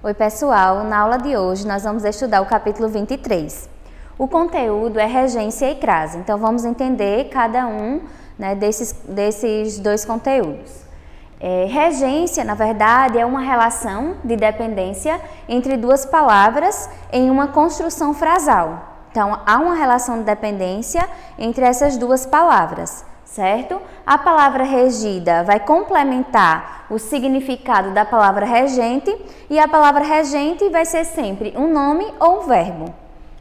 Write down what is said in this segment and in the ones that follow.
Oi pessoal, na aula de hoje nós vamos estudar o capítulo 23. O conteúdo é regência e crase, então vamos entender cada um desses dois conteúdos. Regência, na verdade, é uma relação de dependência entre duas palavras em uma construção frasal. Então, há uma relação de dependência entre essas duas palavras, certo? A palavra regida vai complementar o significado da palavra regente e a palavra regente vai ser sempre um nome ou um verbo.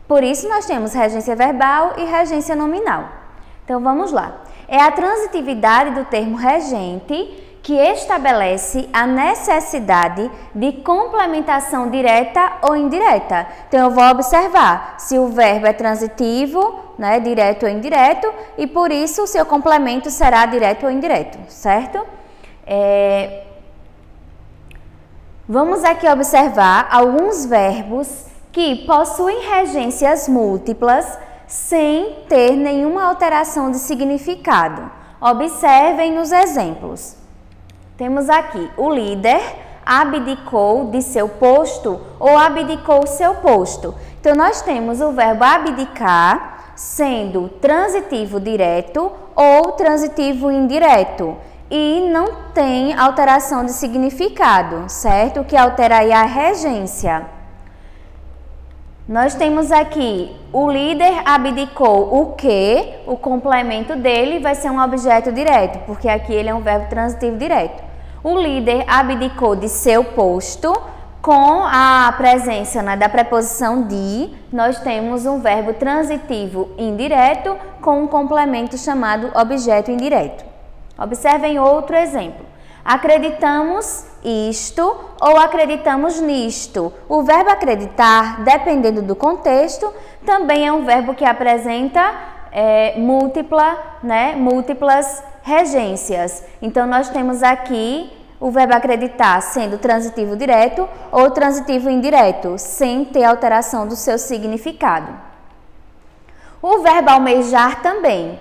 Por isso, nós temos regência verbal e regência nominal. Então, vamos lá. É a transitividade do termo regente que estabelece a necessidade de complementação direta ou indireta. Então, eu vou observar se o verbo é transitivo, direto ou indireto, e por isso o seu complemento será direto ou indireto, certo? Vamos aqui observar alguns verbos que possuem regências múltiplas sem ter nenhuma alteração de significado. Observem nos exemplos. Temos aqui, o líder abdicou de seu posto ou abdicou seu posto. Então, nós temos o verbo abdicar sendo transitivo direto ou transitivo indireto. E não tem alteração de significado, certo? O que altera aí é a regência. Nós temos aqui, o líder abdicou o que, o complemento dele vai ser um objeto direto, porque aqui ele é um verbo transitivo direto. O líder abdicou de seu posto, com a presença da preposição de, nós temos um verbo transitivo indireto com um complemento chamado objeto indireto. Observem outro exemplo. Acreditamos isto ou acreditamos nisto. O verbo acreditar, dependendo do contexto, também é um verbo que apresenta múltiplas regências. Então, nós temos aqui o verbo acreditar sendo transitivo direto ou transitivo indireto, sem ter alteração do seu significado. O verbo almejar também.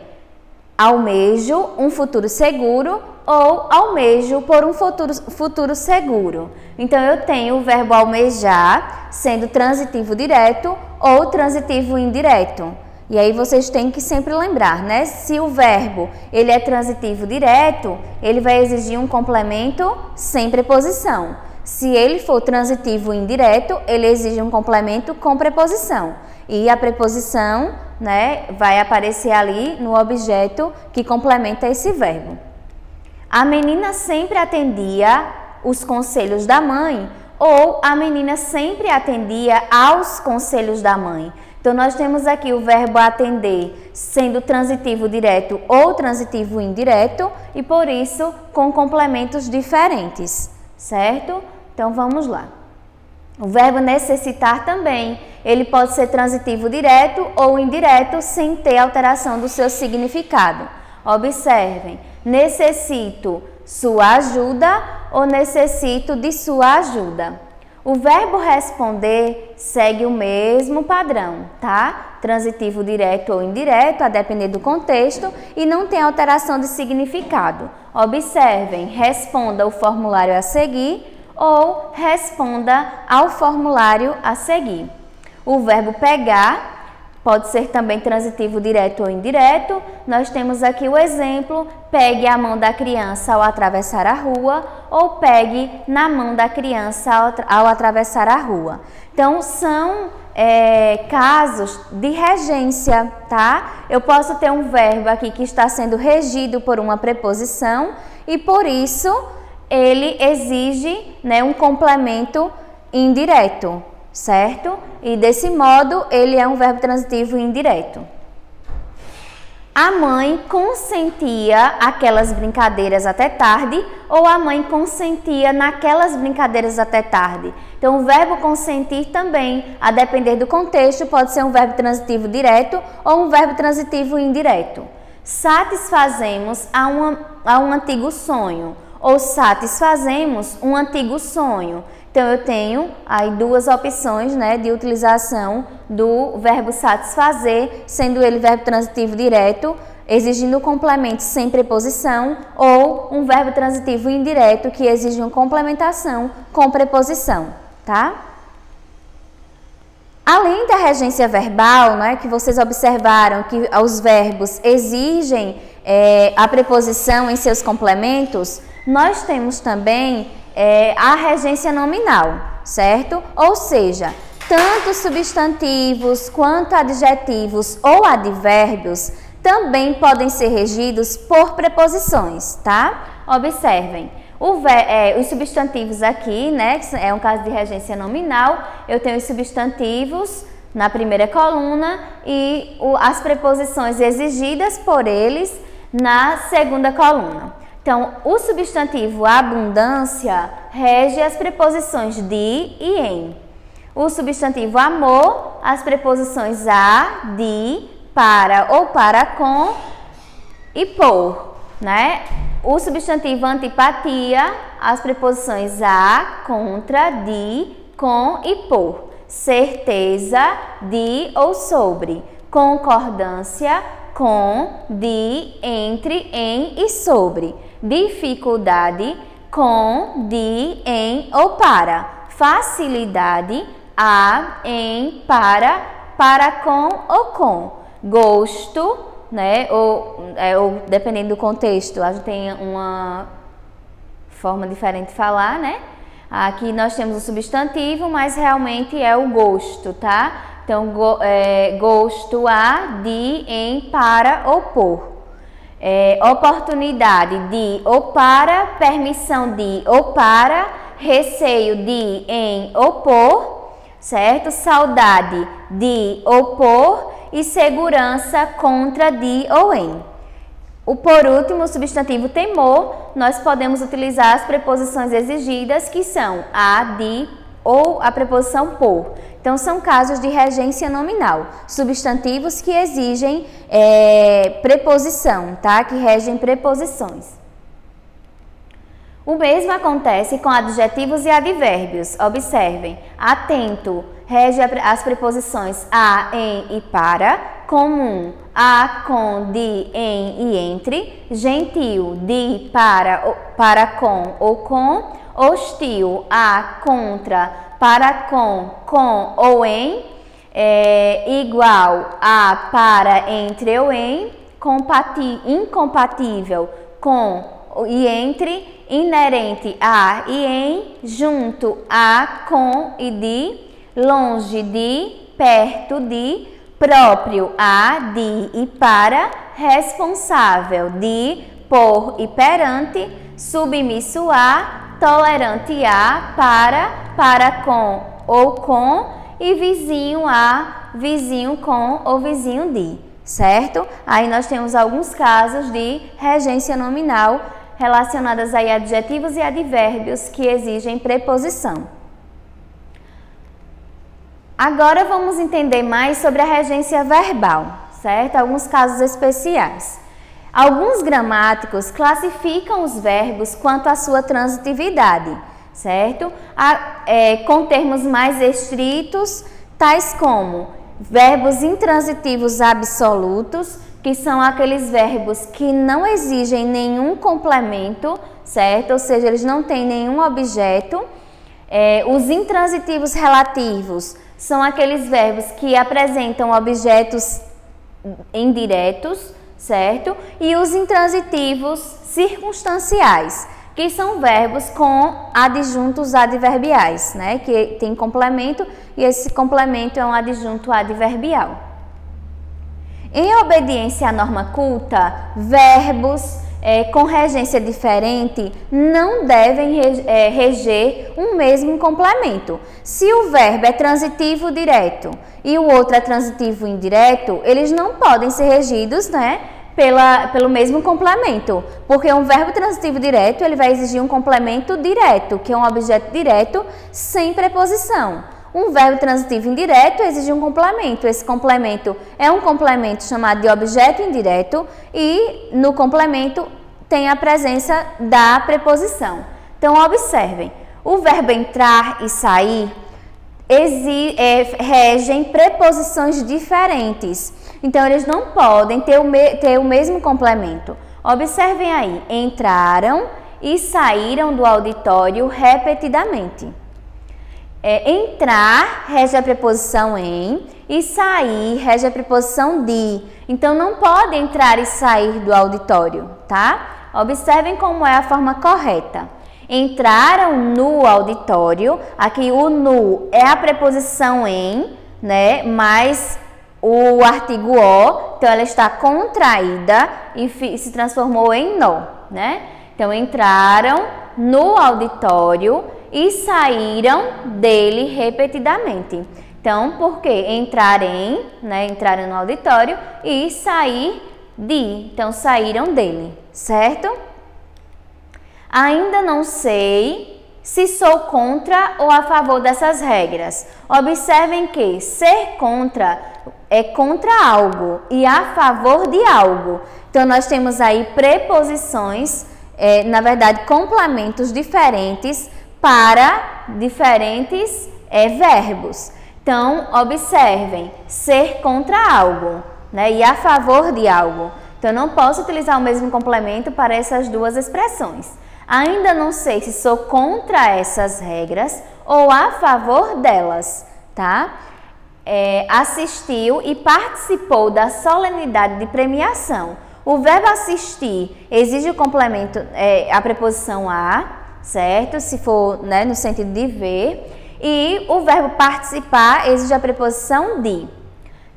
Almejo um futuro seguro ou almejo por um futuro seguro. Então, eu tenho o verbo almejar sendo transitivo direto ou transitivo indireto. E aí vocês têm que sempre lembrar, se o verbo ele é transitivo direto, ele vai exigir um complemento sem preposição. Se ele for transitivo indireto, ele exige um complemento com preposição. E a preposição, vai aparecer ali no objeto que complementa esse verbo. A menina sempre atendia os conselhos da mãe ou a menina sempre atendia aos conselhos da mãe. Então, nós temos aqui o verbo atender sendo transitivo direto ou transitivo indireto e, por isso, com complementos diferentes, certo? Então, vamos lá. O verbo necessitar também, ele pode ser transitivo direto ou indireto sem ter alteração do seu significado. Observem, necessito sua ajuda ou necessito de sua ajuda. O verbo responder segue o mesmo padrão, tá? Transitivo direto ou indireto, a depender do contexto, e não tem alteração de significado. Observem, responda o formulário a seguir ou responda ao formulário a seguir. O verbo pegar pode ser também transitivo direto ou indireto. Nós temos aqui o exemplo, pegue a mão da criança ao atravessar a rua ou pegue na mão da criança ao atravessar a rua. Então, são casos de regência, tá? Eu posso ter um verbo aqui que está sendo regido por uma preposição e, por isso, ele exige um complemento indireto, certo? E desse modo, ele é um verbo transitivo indireto. A mãe consentia aquelas brincadeiras até tarde ou a mãe consentia naquelas brincadeiras até tarde. Então, o verbo consentir também, a depender do contexto, pode ser um verbo transitivo direto ou um verbo transitivo indireto. Satisfazemos a um antigo sonho ou satisfazemos um antigo sonho. Então, eu tenho aí duas opções de utilização do verbo satisfazer, sendo ele verbo transitivo direto, exigindo complemento sem preposição, ou um verbo transitivo indireto que exige uma complementação com preposição. tá? Além da regência verbal, né, que vocês observaram que os verbos exigem a preposição em seus complementos, nós temos também a regência nominal, certo? Ou seja, tanto substantivos quanto adjetivos ou advérbios também podem ser regidos por preposições, tá? Observem. Os substantivos aqui, né, que é um caso de regência nominal, eu tenho os substantivos na primeira coluna e as preposições exigidas por eles na segunda coluna. Então, o substantivo abundância rege as preposições de e em. O substantivo amor, as preposições a, de, para ou para com e por, né? O substantivo antipatia, as preposições a, contra, de, com e por. Certeza, de ou sobre. Concordância, com, de, entre, em e sobre. Dificuldade, com, de, em ou para. Facilidade, a, em, para com ou com. Gosto, né? Ou dependendo do contexto, a gente tem uma forma diferente de falar, né? Aqui nós temos o substantivo, mas realmente é o gosto, tá? Então, gosto a, de, em, para ou por. Oportunidade de ou para, permissão de ou para, receio de, em ou por, certo? Saudade de ou por e segurança contra, de ou em. Por último, o substantivo temor, nós podemos utilizar as preposições exigidas, que são a, de ou a preposição por. Então, são casos de regência nominal, substantivos que exigem preposição, tá? Que regem preposições. O mesmo acontece com adjetivos e advérbios. Observem, atento rege as preposições a, em e para, comum, a, com, de, em e entre, gentil, de, para com ou com, hostil, a, contra, para com ou em, igual, a, para, entre ou em, incompatível, com e entre, inerente a e em, junto a, com e de, longe de, perto de, próprio a, de e para, responsável de, por e perante, submisso a, tolerante a, para com ou com e vizinho a, vizinho com ou vizinho de, certo? Aí nós temos alguns casos de regência nominal relacionadas aí a adjetivos e advérbios que exigem preposição. Agora vamos entender mais sobre a regência verbal, certo? Alguns casos especiais. Alguns gramáticos classificam os verbos quanto à sua transitividade, certo? Com termos mais estritos, tais como verbos intransitivos absolutos, que são aqueles verbos que não exigem nenhum complemento, certo? Ou seja, eles não têm nenhum objeto. Os intransitivos relativos são aqueles verbos que apresentam objetos indiretos, certo? E os intransitivos circunstanciais, que são verbos com adjuntos adverbiais, né? Que tem complemento e esse complemento é um adjunto adverbial. Em obediência à norma culta, verbos com regência diferente não devem reger um mesmo complemento. Se o verbo é transitivo direto e o outro é transitivo indireto, eles não podem ser regidos, né, pelo mesmo complemento, porque um verbo transitivo direto ele vai exigir um complemento direto, que é um objeto direto sem preposição. Um verbo transitivo indireto exige um complemento. Esse complemento é um complemento chamado de objeto indireto e no complemento tem a presença da preposição. Então, observem, o verbo entrar e sair regem preposições diferentes. Então, eles não podem ter o mesmo complemento. Observem aí, entraram e saíram do auditório repetidamente. Entrar rege a preposição em e sair rege a preposição de. Então, não pode entrar e sair do auditório, tá? Observem como é a forma correta. Entraram no auditório, aqui o no é a preposição em, né? Mais o artigo o, então ela está contraída e se transformou em no, né? Então, entraram no auditório e saíram dele repetidamente. Então, por quê? Entrar em, né? Entraram no auditório e sair de. Então, saíram dele, certo? Ainda não sei se sou contra ou a favor dessas regras. Observem que ser contra é contra algo e a favor de algo. Então, nós temos aí preposições, na verdade, complementos diferentes para diferentes verbos. Então, observem, ser contra algo, né, e a favor de algo. Então, eu não posso utilizar o mesmo complemento para essas duas expressões. Ainda não sei se sou contra essas regras ou a favor delas, tá? Assistiu e participou da solenidade de premiação. O verbo assistir exige o complemento, a preposição a, certo? Se for, né, no sentido de ver. E o verbo participar exige a preposição de.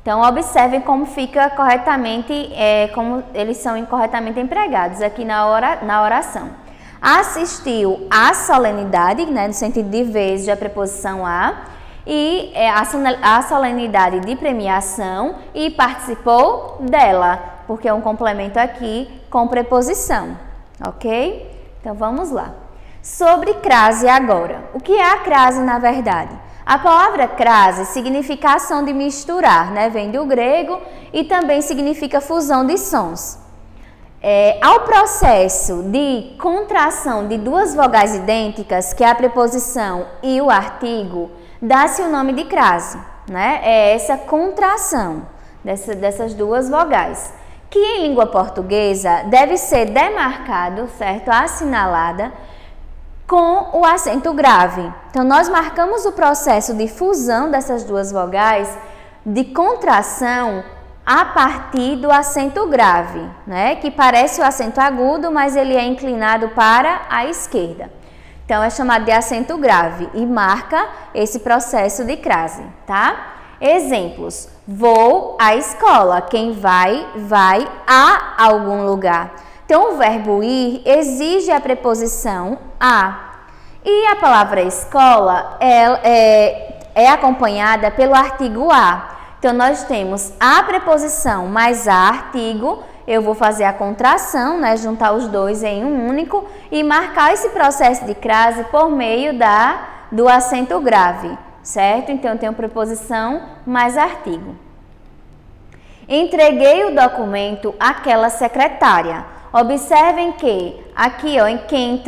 Então, observem como fica corretamente, como eles são incorretamente empregados aqui na oração. Assistiu à solenidade, né, no sentido de ver, exige a preposição a. E a solenidade de premiação e participou dela, porque é um complemento aqui com preposição, ok? Então, vamos lá. Sobre crase agora. O que é a crase na verdade? A palavra crase significa ação de misturar, né? Vem do grego e também significa fusão de sons. Ao processo de contração de duas vogais idênticas, que é a preposição e o artigo, dá-se o nome de crase, né? É essa contração dessas duas vogais, que em língua portuguesa deve ser demarcado, certo? Assinalada com o acento grave. Então, nós marcamos o processo de fusão dessas duas vogais, de contração, a partir do acento grave, né? Que parece o acento agudo, mas ele é inclinado para a esquerda. Então, é chamado de acento grave e marca esse processo de crase, tá? Exemplos. Vou à escola. Quem vai, vai a algum lugar. Então, o verbo ir exige a preposição a. E a palavra escola é acompanhada pelo artigo a. Então, nós temos a preposição mais a artigo. Eu vou fazer a contração, né, juntar os dois em um único e marcar esse processo de crase por meio do acento grave, certo? Então, eu tenho preposição mais artigo. Entreguei o documento àquela secretária. Observem que aqui, ó, em quem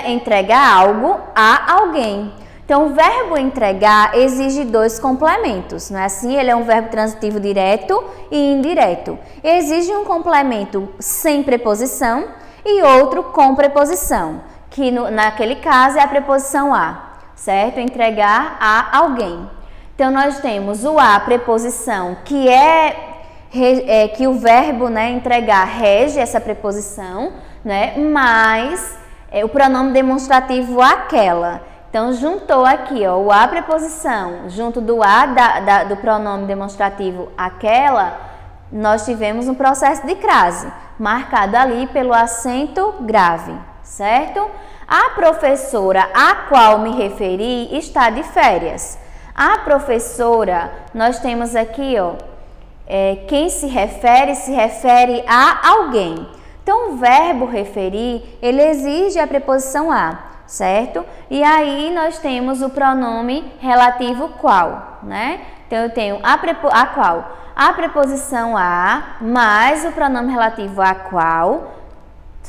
entrega algo a alguém. Então, o verbo entregar exige dois complementos, não é assim? Ele é um verbo transitivo direto e indireto. Exige um complemento sem preposição e outro com preposição, que naquele caso é a preposição a, certo? Entregar a alguém. Então, nós temos o a, preposição, que o verbo, né, entregar rege essa preposição, né, mais o pronome demonstrativo aquela. Então, juntou aqui, ó, o a preposição junto do a do pronome demonstrativo aquela, nós tivemos um processo de crase, marcado ali pelo acento grave, certo? A professora a qual me referi está de férias. A professora, nós temos aqui, ó, quem se refere a alguém. Então, o verbo referir, ele exige a preposição a, certo? E aí, nós temos o pronome relativo qual, né? Então, eu tenho a qual. A preposição a mais o pronome relativo a qual,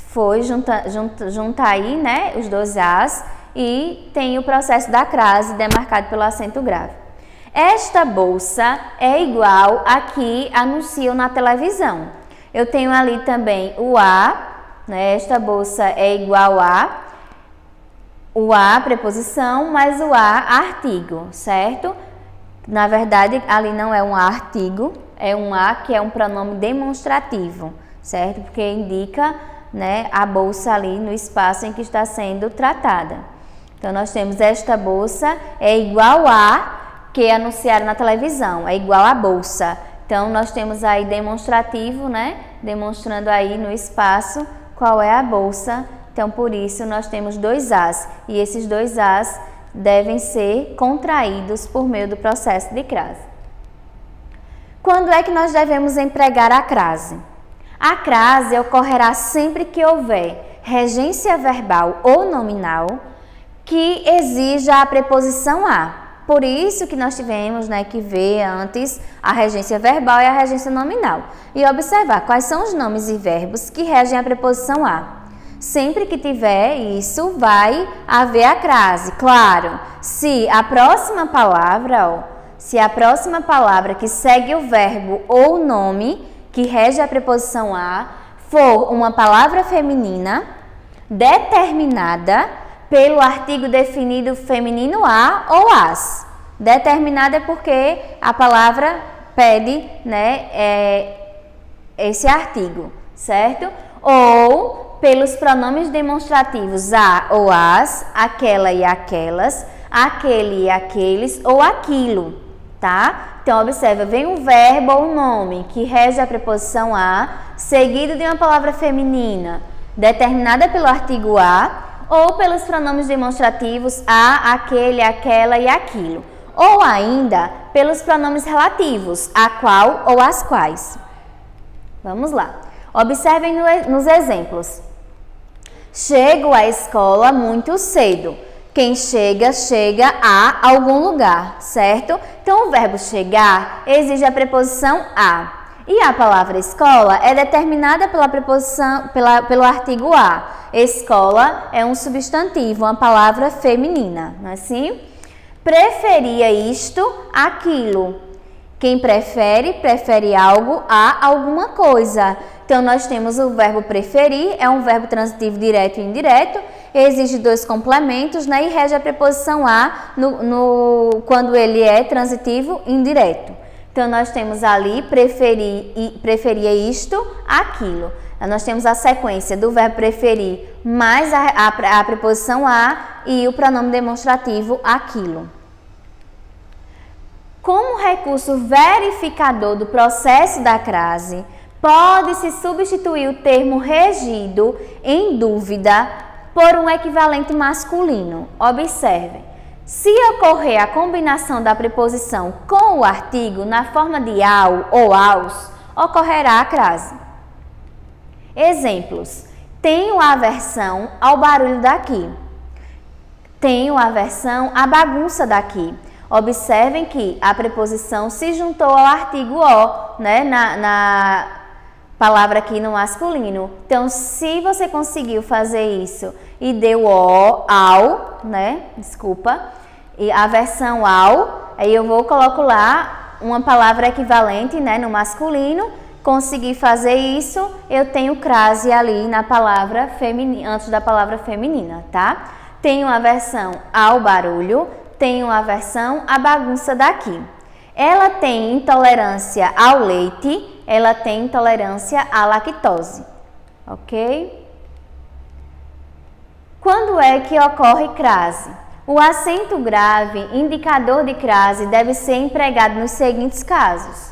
foi juntar aí, né, os dois as, e tem o processo da crase demarcado pelo acento grave. Esta bolsa é igual a que anunciam na televisão. Eu tenho ali também o a, né? Esta bolsa é igual a. O a preposição, mais o a artigo, certo? Na verdade, ali não é um a artigo, é um a que é um pronome demonstrativo, certo? Porque indica, né, a bolsa ali no espaço em que está sendo tratada. Então, nós temos esta bolsa é igual a que anunciaram na televisão, é igual a bolsa. Então, nós temos aí demonstrativo, né, demonstrando aí no espaço qual é a bolsa. Então, por isso, nós temos dois as, e esses dois as devem ser contraídos por meio do processo de crase. Quando é que nós devemos empregar a crase? A crase ocorrerá sempre que houver regência verbal ou nominal que exija a preposição a. Por isso que nós tivemos, né, que ver antes a regência verbal e a regência nominal. E observar quais são os nomes e verbos que regem a preposição a. Sempre que tiver isso, vai haver a crase. Claro, se a próxima palavra, que segue o verbo ou o nome que rege a preposição a, for uma palavra feminina determinada pelo artigo definido feminino a ou as. Determinada é porque a palavra pede, né, esse artigo, certo? Ou pelos pronomes demonstrativos a ou as, aquela e aquelas, aquele e aqueles ou aquilo, tá? Então, observa, vem um verbo ou um nome que rege a preposição a, seguido de uma palavra feminina, determinada pelo artigo a, ou pelos pronomes demonstrativos a, aquele, aquela e aquilo, ou ainda pelos pronomes relativos, a qual ou as quais. Vamos lá. Observem nos exemplos. Chego à escola muito cedo. Quem chega, chega a algum lugar, certo? Então, o verbo chegar exige a preposição a. E a palavra escola é determinada pela preposição, pelo artigo a. Escola é um substantivo, uma palavra feminina, não é assim? Preferia isto, aquilo. Quem prefere, prefere algo a alguma coisa. Então, nós temos o verbo preferir, é um verbo transitivo direto e indireto, exige dois complementos, né, e rege a preposição a quando ele é transitivo indireto. Então, nós temos ali preferia isto, aquilo. Nós temos a sequência do verbo preferir mais a preposição a e o pronome demonstrativo aquilo. Como recurso verificador do processo da crase, pode-se substituir o termo regido em dúvida por um equivalente masculino. Observem, se ocorrer a combinação da preposição com o artigo na forma de ao ou aos, ocorrerá a crase. Exemplos: tenho aversão ao barulho daqui. Tenho aversão à bagunça daqui. Observem que a preposição se juntou ao artigo o, né, na palavra aqui no masculino. Então, se você conseguiu fazer isso e deu o, ao, né, e aversão ao, aí eu coloco lá uma palavra equivalente, né, no masculino. Consegui fazer isso, eu tenho crase ali na palavra feminina, antes da palavra feminina, tá? Tenho aversão ao barulho, tenho aversão à bagunça daqui. Ela tem intolerância ao leite, ela tem intolerância à lactose, ok? Quando é que ocorre crase? O acento grave, indicador de crase, deve ser empregado nos seguintes casos: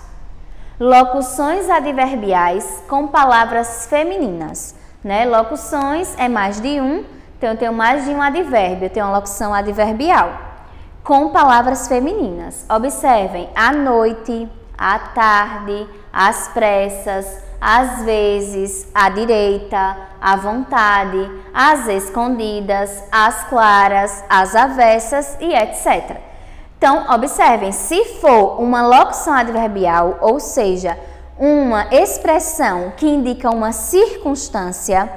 locuções adverbiais com palavras femininas, né? Locuções é mais de um, então eu tenho mais de um advérbio, eu tenho uma locução adverbial com palavras femininas. Observem: à noite, à tarde, às pressas, às vezes, à direita, à vontade, às escondidas, às claras, às avessas e etc. Então, observem, se for uma locução adverbial, ou seja, uma expressão que indica uma circunstância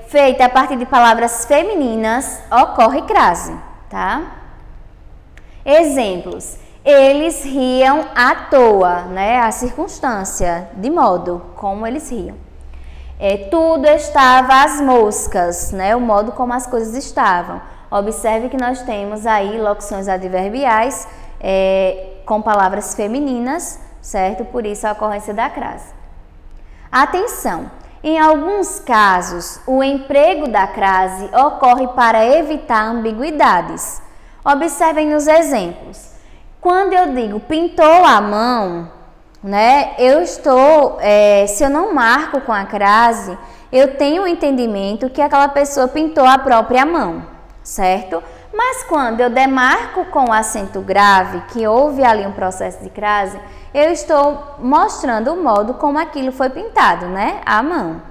feita a partir de palavras femininas, ocorre crase, tá? Exemplos: eles riam à toa, né? A circunstância, de modo como eles riam. Tudo estava às moscas, né? O modo como as coisas estavam. Observe que nós temos aí locuções adverbiais com palavras femininas, certo? Por isso a ocorrência da crase. Atenção! Em alguns casos, o emprego da crase ocorre para evitar ambiguidades. Observem nos exemplos. Quando eu digo pintou a mão, né? Se eu não marco com a crase, eu tenho o entendimento que aquela pessoa pintou a própria mão, certo? Mas quando eu demarco com acento grave, que houve ali um processo de crase, eu estou mostrando o modo como aquilo foi pintado, né? A mão.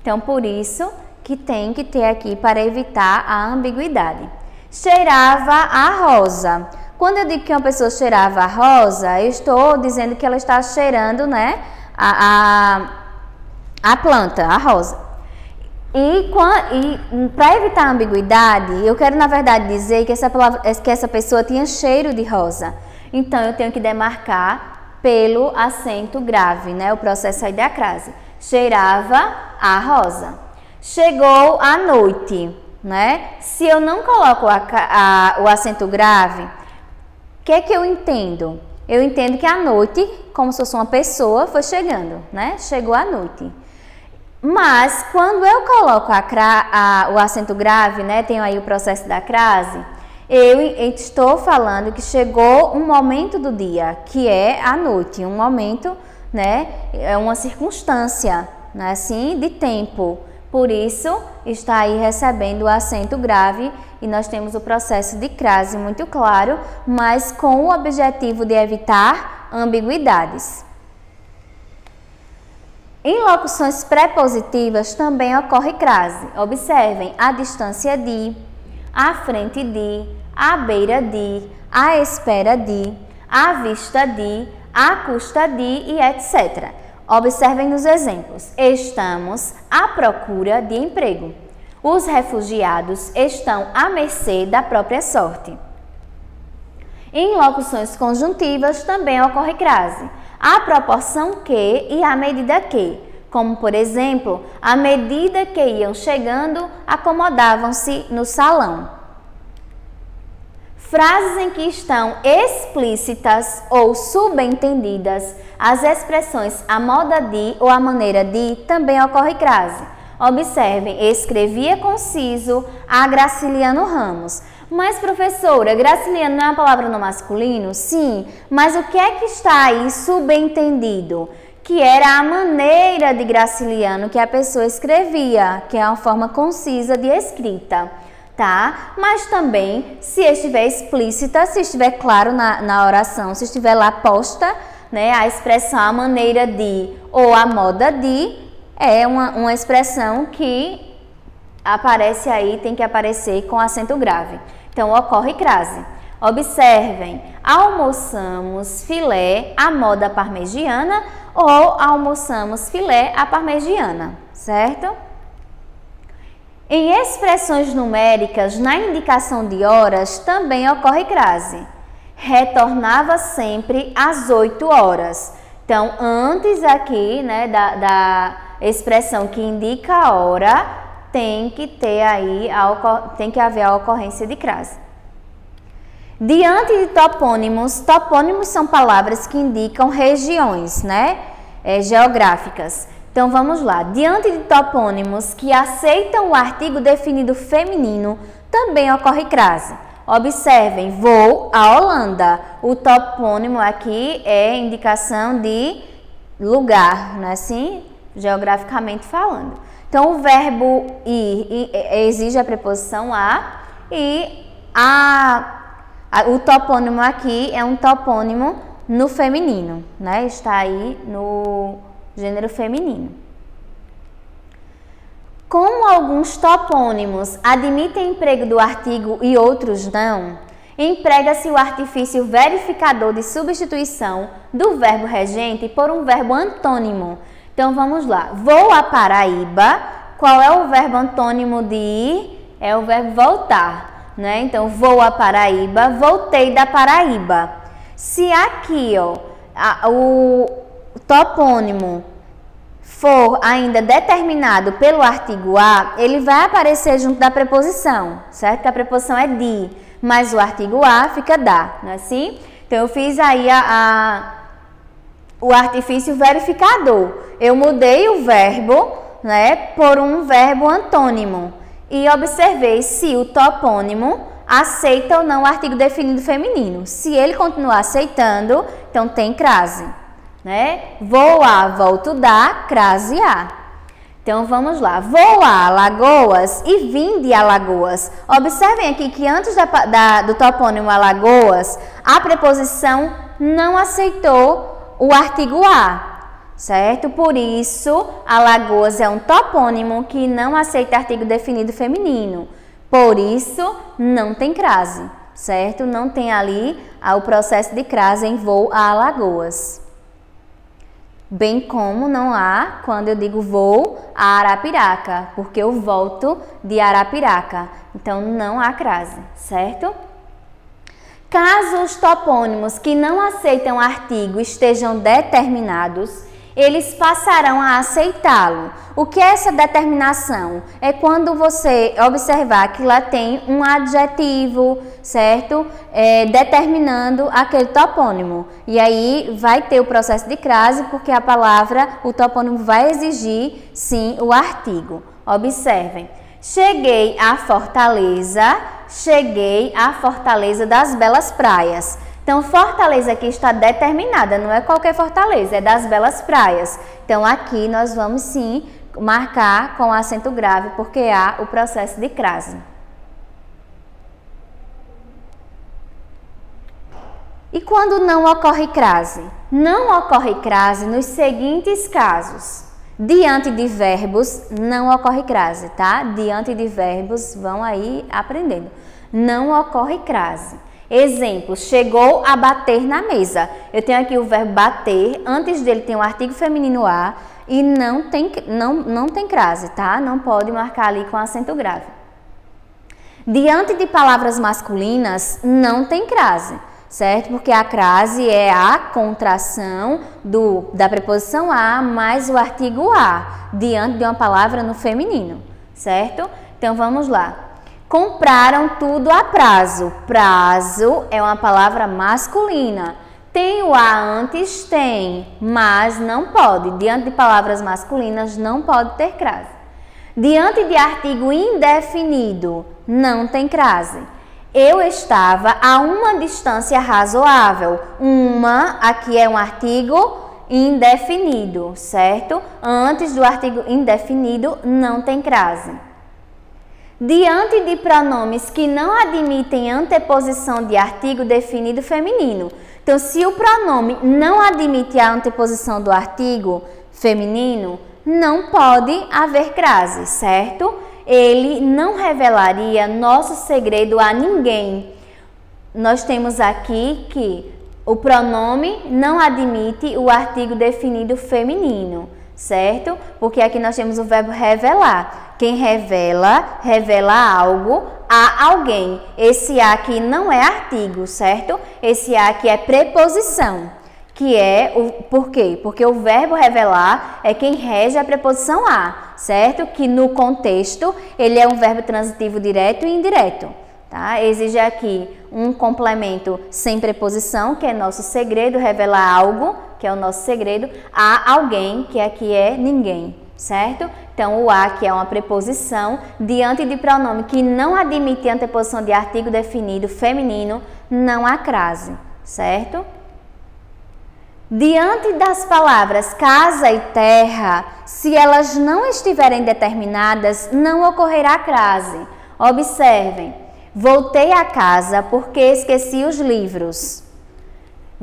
Então, por isso que tem que ter aqui para evitar a ambiguidade. Cheirava a rosa. Quando eu digo que uma pessoa cheirava a rosa, eu estou dizendo que ela está cheirando, né, a planta, a rosa. E para evitar a ambiguidade, eu quero, na verdade, dizer que essa pessoa tinha cheiro de rosa. Então, eu tenho que demarcar pelo acento grave, né, o processo aí da crase. Cheirava a rosa. Chegou a noite, né? Se eu não coloco o acento grave, o que é que eu entendo? Eu entendo que a noite, como se fosse uma pessoa, foi chegando, né? Chegou a noite. Mas, quando eu coloco o acento grave, né? Tenho aí o processo da crase, eu estou falando que chegou um momento do dia, que é a noite. Um momento, né? É uma circunstância, né? Assim, de tempo. Por isso, está aí recebendo o acento grave e nós temos o processo de crase muito claro, mas com o objetivo de evitar ambiguidades. Em locuções prepositivas também ocorre crase. Observem a distância de, à frente de, à beira de, à espera de, à vista de, à custa de e etc. Observem nos exemplos. Estamos à procura de emprego. Os refugiados estão à mercê da própria sorte. Em locuções conjuntivas também ocorre crase. À proporção que e à medida que. Como, por exemplo, à medida que iam chegando, acomodavam-se no salão. Frases em que estão explícitas ou subentendidas as expressões a moda de ou a maneira de também ocorre crase. Observem, escrevia conciso a Graciliano Ramos. Mas, professora, Graciliano não é uma palavra no masculino? Sim, mas o que é que está aí subentendido? Que era a maneira de Graciliano que a pessoa escrevia, que é uma forma concisa de escrita. Tá? Mas também, se estiver explícita, se estiver claro na oração, se estiver lá posta, né, a expressão a maneira de ou a moda de, é uma expressão que aparece aí, tem que aparecer com acento grave. Então, ocorre crase. Observem, almoçamos filé à moda parmegiana ou almoçamos filé à parmegiana, certo? Em expressões numéricas, na indicação de horas, também ocorre crase. Retornava sempre às 8 horas. Então, antes aqui, né, da expressão que indica a hora, tem que ter aí tem que haver a ocorrência de crase. Diante de topônimos, topônimos são palavras que indicam regiões, né, geográficas. Então, vamos lá. Diante de topônimos que aceitam o artigo definido feminino, também ocorre crase. Observem, vou à Holanda. O topônimo aqui é indicação de lugar, não é assim? Geograficamente falando. Então, o verbo ir exige a preposição a e o topônimo aqui é um topônimo no feminino, né? Está aí no gênero feminino. Como alguns topônimos admitem emprego do artigo e outros não, emprega-se o artifício verificador de substituição do verbo regente por um verbo antônimo. Então, vamos lá. Vou à Paraíba. Qual é o verbo antônimo de ir? É o verbo voltar, né? Então, vou à Paraíba, voltei da Paraíba. Se aqui, ó, o topônimo for ainda determinado pelo artigo a, ele vai aparecer junto da preposição, certo? Que a preposição é de, mas o artigo a fica da, não é assim? Então, eu fiz aí o artifício verificador. Eu mudei o verbo, né, por um verbo antônimo e observei se o topônimo aceita ou não o artigo definido feminino. Se ele continuar aceitando, então tem crase, né? Vou a, volto da, crase a. Então vamos lá. Vou a Alagoas e vim de Alagoas. Observem aqui que antes do topônimo Alagoas, a preposição não aceitou o artigo a, certo? Por isso, Alagoas é um topônimo que não aceita artigo definido feminino. Por isso, não tem crase, certo? Não tem ali o processo de crase em vou a Alagoas. Bem como não há quando eu digo vou a Arapiraca, porque eu volto de Arapiraca. Então, não há crase, certo? Caso os topônimos que não aceitam artigo estejam determinados, eles passarão a aceitá-lo. O que é essa determinação? É quando você observar que lá tem um adjetivo, certo? Determinando aquele topônimo. E aí vai ter o processo de crase, porque a palavra, o topônimo vai exigir, sim, o artigo. Observem. Cheguei à Fortaleza das Belas Praias. Então, Fortaleza aqui está determinada, não é qualquer Fortaleza, é das Belas Praias. Então, aqui nós vamos sim marcar com acento grave, porque há o processo de crase. E quando não ocorre crase? Não ocorre crase nos seguintes casos. Diante de verbos, não ocorre crase, tá? Diante de verbos, vão aí aprendendo. Não ocorre crase. Exemplo, chegou a bater na mesa. Eu tenho aqui o verbo bater, antes dele tem o artigo feminino a e não tem crase, tá? Não pode marcar ali com acento grave. Diante de palavras masculinas, não tem crase, certo? Porque a crase é a contração da preposição a mais o artigo a, diante de uma palavra no feminino, certo? Então, vamos lá. Compraram tudo a prazo. Prazo é uma palavra masculina. Tem o a antes? Tem, mas não pode. Diante de palavras masculinas, não pode ter crase. Diante de artigo indefinido, não tem crase. Eu estava a uma distância razoável. Uma, aqui é um artigo indefinido, certo? Antes do artigo indefinido, não tem crase. Diante de pronomes que não admitem anteposição de artigo definido feminino. Então, se o pronome não admite a anteposição do artigo feminino, não pode haver crase, certo? Ele não revelaria nosso segredo a ninguém. Nós temos aqui que o pronome não admite o artigo definido feminino, certo? Porque aqui nós temos o verbo revelar. Quem revela, revela algo a alguém. Esse a aqui não é artigo, certo? Esse a aqui é preposição, que é o por quê? Porque o verbo revelar é quem rege a preposição a, certo? Que no contexto ele é um verbo transitivo direto e indireto, tá? Exige aqui um complemento sem preposição, que é nosso segredo, revelar algo, que é o nosso segredo, a alguém, que aqui é ninguém, certo? Então, o a, que é uma preposição, diante de pronome que não admite anteposição de artigo definido feminino, não há crase, certo? Diante das palavras casa e terra, se elas não estiverem determinadas, não ocorrerá crase. Observem, voltei a casa porque esqueci os livros.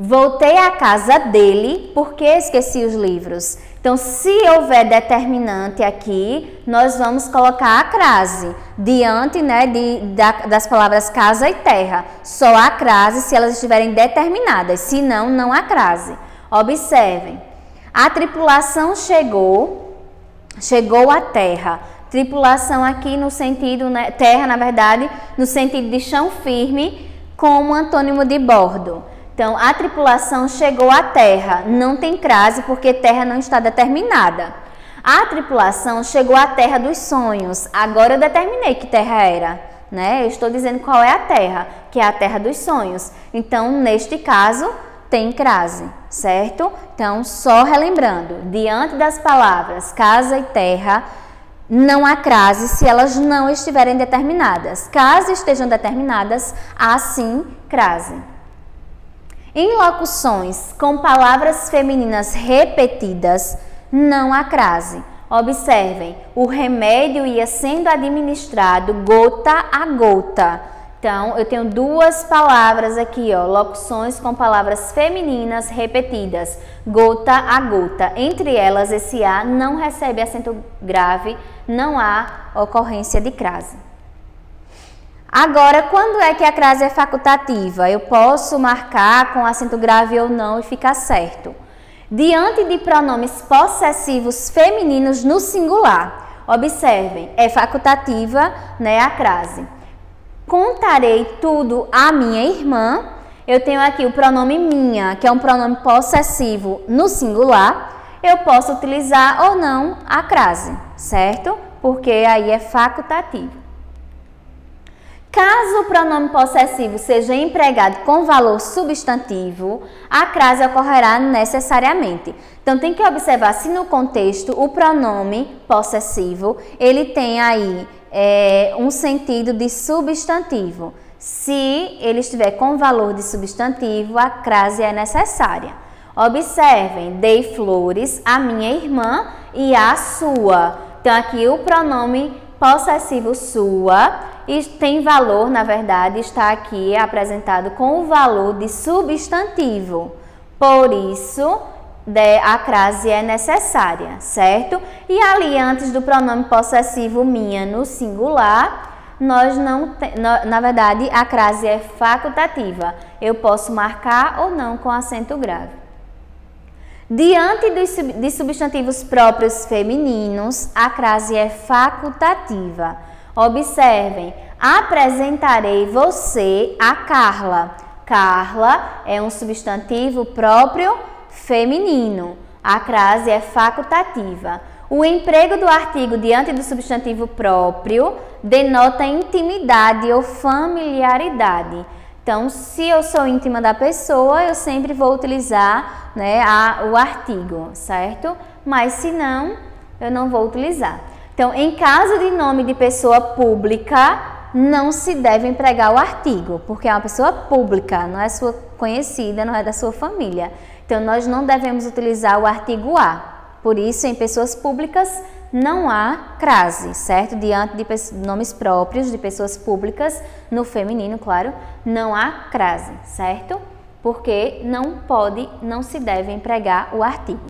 Voltei à casa dele porque esqueci os livros. Então, se houver determinante aqui, nós vamos colocar a crase diante, né, das palavras casa e terra. Só há crase se elas estiverem determinadas, senão não há crase. Observem, a tripulação chegou à terra. Tripulação aqui no sentido, né, terra, na verdade, no sentido de chão firme, como antônimo de bordo. Então, a tripulação chegou à terra, não tem crase porque terra não está determinada. A tripulação chegou à terra dos sonhos. Agora eu determinei que terra era, né? Eu estou dizendo qual é a terra, que é a terra dos sonhos. Então, neste caso, tem crase, certo? Então, só relembrando, diante das palavras casa e terra, não há crase se elas não estiverem determinadas. Caso estejam determinadas, há sim crase. Em locuções com palavras femininas repetidas, não há crase. Observem, o remédio ia sendo administrado gota a gota. Então, eu tenho duas palavras aqui, ó, locuções com palavras femininas repetidas, gota a gota. Entre elas, esse A não recebe acento grave, não há ocorrência de crase. Agora, quando é que a crase é facultativa? Eu posso marcar com acento grave ou não e ficar certo. Diante de pronomes possessivos femininos no singular. Observem, é facultativa, né, a crase. Contarei tudo à minha irmã. Eu tenho aqui o pronome minha, que é um pronome possessivo no singular. Eu posso utilizar ou não a crase, certo? Porque aí é facultativo. Caso o pronome possessivo seja empregado com valor substantivo, a crase ocorrerá necessariamente. Então, tem que observar se no contexto o pronome possessivo, ele tem aí um sentido de substantivo. Se ele estiver com valor de substantivo, a crase é necessária. Observem, dei flores à minha irmã e à sua. Então, aqui o pronome possessivo sua e tem valor, na verdade, está aqui apresentado com o valor de substantivo. Por isso, a crase é necessária, certo? E ali, antes do pronome possessivo minha no singular, na verdade, a crase é facultativa. Eu posso marcar ou não com acento grave. Diante de substantivos próprios femininos, a crase é facultativa. Observem, apresentarei você a Carla. Carla é um substantivo próprio feminino. A crase é facultativa. O emprego do artigo diante do substantivo próprio denota intimidade ou familiaridade. Então, se eu sou íntima da pessoa, eu sempre vou utilizar, né, o artigo, certo? Mas se não, eu não vou utilizar. Então, em caso de nome de pessoa pública, não se deve empregar o artigo, porque é uma pessoa pública, não é sua conhecida, não é da sua família. Então, nós não devemos utilizar o artigo a. Por isso, em pessoas públicas, não há crase, certo? Diante de nomes próprios de pessoas públicas, no feminino, claro, não há crase, certo? Porque não se deve empregar o artigo.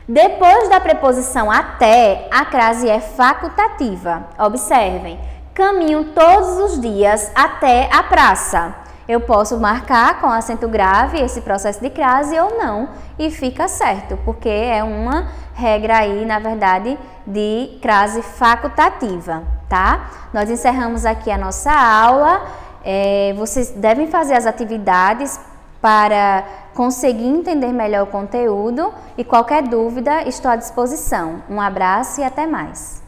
Depois da preposição até, a crase é facultativa. Observem, caminho todos os dias até a praça. Eu posso marcar com acento grave esse processo de crase ou não e fica certo, porque é uma regra aí, na verdade, de crase facultativa, tá? Nós encerramos aqui a nossa aula. Vocês devem fazer as atividades para conseguir entender melhor o conteúdo e qualquer dúvida estou à disposição. Um abraço e até mais!